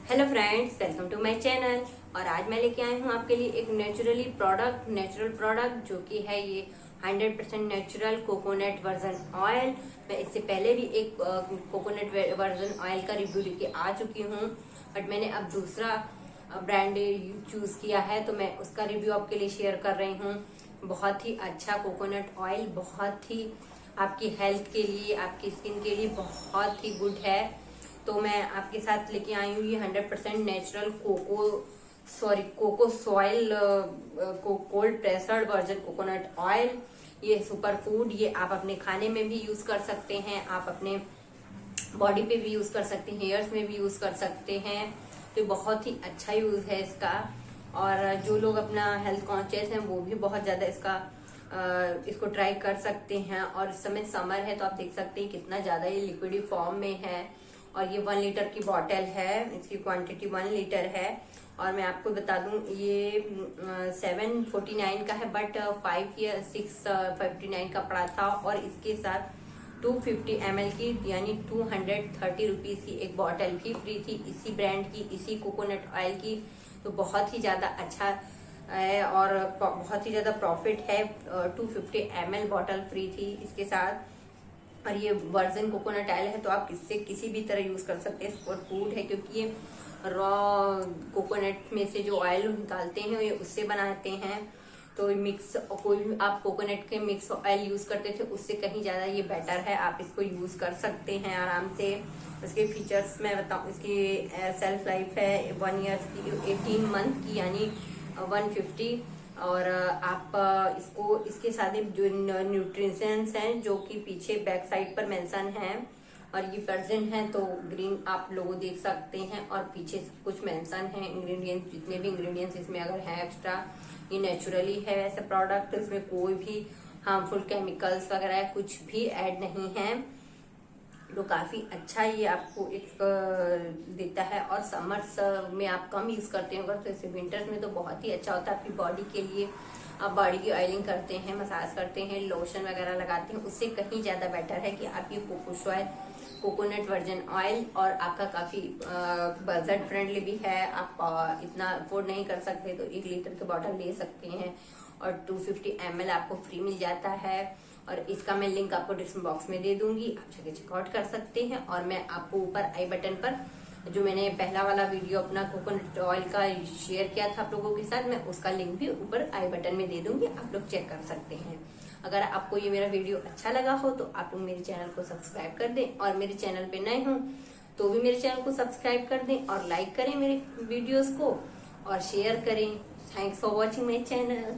Hello friends, welcome to my channel. और आज मैं लेके आई हूँ आपके लिए एक नेचुरल प्रोडक्ट जो कि है ये 100% नेचुरल कोकोनट वर्जन ऑयल। मैं इससे पहले भी एक कोकोनट वर्जन ऑयल का रिव्यू लेके आ चुकी हूँ, बट मैंने अब दूसरा ब्रांड चूज किया है तो मैं उसका रिव्यू आपके लिए शेयर कर रही हूँ। बहुत ही अच्छा कोकोनट ऑयल, बहुत ही आपकी हेल्थ के लिए, आपकी स्किन के लिए बहुत ही गुड है। तो मैं आपके साथ लेके आई हूँ ये 100% natural Cocosoul cold pressed virgin coconut oil. ये सुपर फूड, ये आप अपने खाने में भी यूज कर सकते हैं, आप अपने बॉडी पे भी यूज कर सकते हैं, हेयर्स में भी यूज कर सकते हैं। तो बहुत ही अच्छा यूज है इसका। और जो लोग अपना हेल्थ कॉन्शियस हैं वो भी बहुत ज्यादा इसको ट्राई कर सकते हैं। और इस समय समर है तो आप देख सकते हैं कितना ज्यादा ये लिक्विड फॉर्म में है। और ये 1 लीटर की बॉटल है, इसकी क्वांटिटी 1 लीटर है। और मैं आपको बता दूं ये 749 का है, बट 5 या 659 का पड़ा था। और इसके साथ 250 ml की यानी 230 रुपीज की एक बॉटल भी फ्री थी, इसी ब्रांड की, इसी कोकोनट ऑयल की। तो बहुत ही ज्यादा अच्छा है और बहुत ही ज्यादा प्रॉफिट है। 250 ml बॉटल फ्री थी इसके साथ। और ये वर्जन कोकोनट ऑयल है तो आप इससे किसी भी तरह यूज कर सकते हैं। सुपर फूड है क्योंकि ये रॉ कोकोनट में से जो ऑयल निकालते हैं ये उससे बनाते हैं। तो मिक्स कोई भी आप कोकोनट के मिक्स ऑयल यूज करते थे उससे कहीं ज्यादा ये बेटर है, आप इसको यूज कर सकते हैं आराम से। इसके फीचर्स मैं बताऊं, इसकी सेल्फ लाइफ है 1 ईयर की, 18 मंथ की यानी 150। और आप इसको इसके साथ जो न्यूट्रिशंस हैं जो कि पीछे बैक साइड पर मेंशन है, और ये वर्जन है तो ग्रीन आप लोगों देख सकते हैं। और पीछे सब कुछ मेंशन है, इंग्रेडिएंट्स, जितने भी इंग्रेडिएंट्स इसमें अगर है एक्स्ट्रा, ये नेचुरली है ऐसा प्रोडक्ट। इसमें कोई भी हार्मफुल केमिकल्स वगैरह कुछ भी ऐड नहीं है। तो काफी अच्छा ये आपको एक देता है। और समर्स में आप कम यूज करते हो तो इसे विंटर्स में तो बहुत ही अच्छा होता है आपकी बॉडी के लिए। आप बॉडी की ऑयलिंग करते हैं, मसाज करते हैं, लोशन वगैरह लगाते हैं, उससे कहीं ज्यादा बेटर है कि आप ये कोकोनट वर्जन ऑयल। और आपका काफी बजट फ्रेंडली भी है। आप इतना अफोर्ड नहीं कर सकते तो 1 लीटर की बॉटल ले सकते हैं और 250 ml आपको फ्री मिल जाता है। और इसका मैं लिंक आपको डिस्क्रिप्शन बॉक्स में दे दूंगी, आप जाके चेकआउट कर सकते हैं। और मैं आपको ऊपर आई बटन पर जो मैंने पहला वाला वीडियो अपना कोकोनट ऑयल का शेयर किया था आप लोगों के साथ, मैं उसका लिंक भी ऊपर आई बटन में दे दूंगी, आप लोग चेक कर सकते हैं। अगर आपको ये मेरा वीडियो अच्छा लगा हो तो आप लोग मेरे चैनल को सब्सक्राइब कर दें, और मेरे चैनल पे नए हों तो भी मेरे चैनल को सब्सक्राइब कर दें और लाइक करें मेरे वीडियोस को और शेयर करें। Thanks for watching my channel.